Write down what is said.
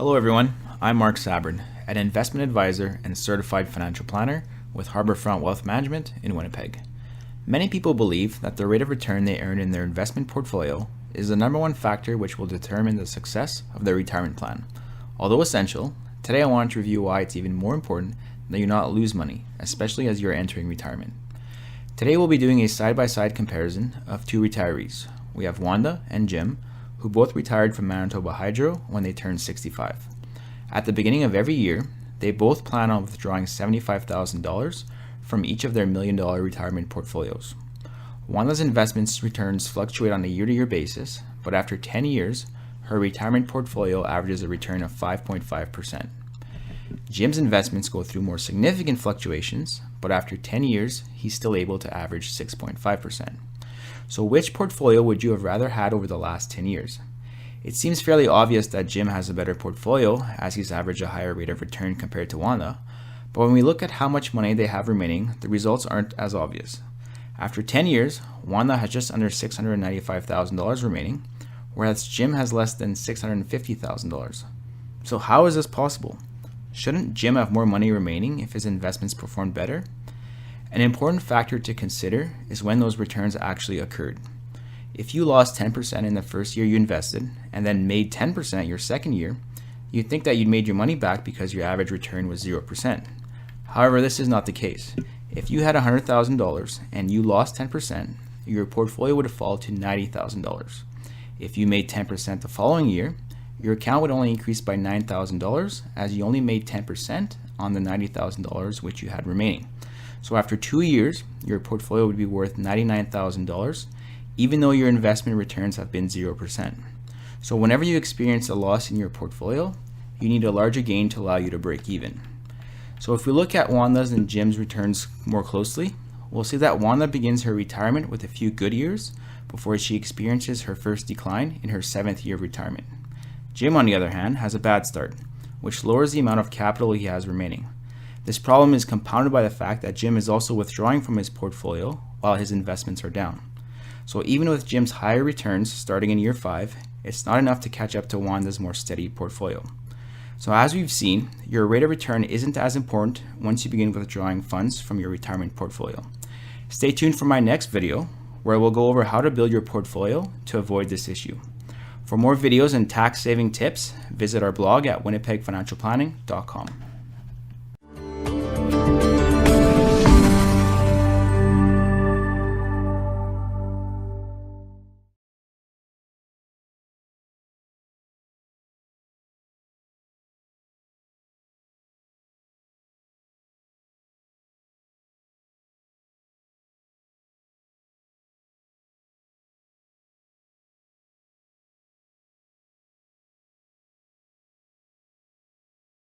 Hello everyone, I'm Mark Sabrin, an investment advisor and certified financial planner with Harbourfront Wealth Management in Winnipeg. Many people believe that the rate of return they earn in their investment portfolio is the number one factor which will determine the success of their retirement plan. Although essential, today I want to review why it's even more important that you not lose money, especially as you're entering retirement. Today we'll be doing a side-by-side comparison of two retirees. We have Wanda and Jim, who both retired from Manitoba Hydro when they turned 65. At the beginning of every year, they both plan on withdrawing $75,000 from each of their $1 million retirement portfolios. Wanda's investments returns fluctuate on a year-to-year basis, but after 10 years, her retirement portfolio averages a return of 5.5%. Jim's investments go through more significant fluctuations, but after 10 years, he's still able to average 6.5%. So which portfolio would you have rather had over the last 10 years? It seems fairly obvious that Jim has a better portfolio as he's averaged a higher rate of return compared to Wanda, but when we look at how much money they have remaining, the results aren't as obvious. After 10 years, Wanda has just under $695,000 remaining, whereas Jim has less than $650,000. So how is this possible? Shouldn't Jim have more money remaining if his investments performed better? An important factor to consider is when those returns actually occurred. If you lost 10% in the first year you invested and then made 10% your second year, you'd think that you'd made your money back because your average return was 0%. However, this is not the case. If you had $100,000 and you lost 10%, your portfolio would fall to $90,000. If you made 10% the following year, your account would only increase by $9,000 as you only made 10% on the $90,000 which you had remaining. So after 2 years, your portfolio would be worth $99,000, even though your investment returns have been 0%. So whenever you experience a loss in your portfolio, you need a larger gain to allow you to break even. So if we look at Wanda's and Jim's returns more closely, we'll see that Wanda begins her retirement with a few good years before she experiences her first decline in her 7th year of retirement. Jim, on the other hand, has a bad start, which lowers the amount of capital he has remaining. This problem is compounded by the fact that Jim is also withdrawing from his portfolio while his investments are down. So even with Jim's higher returns starting in year 5, it's not enough to catch up to Wanda's more steady portfolio. So as we've seen, your rate of return isn't as important once you begin withdrawing funds from your retirement portfolio. Stay tuned for my next video where we'll go over how to build your portfolio to avoid this issue. For more videos and tax saving tips, visit our blog at winnipegfinancialplanning.com.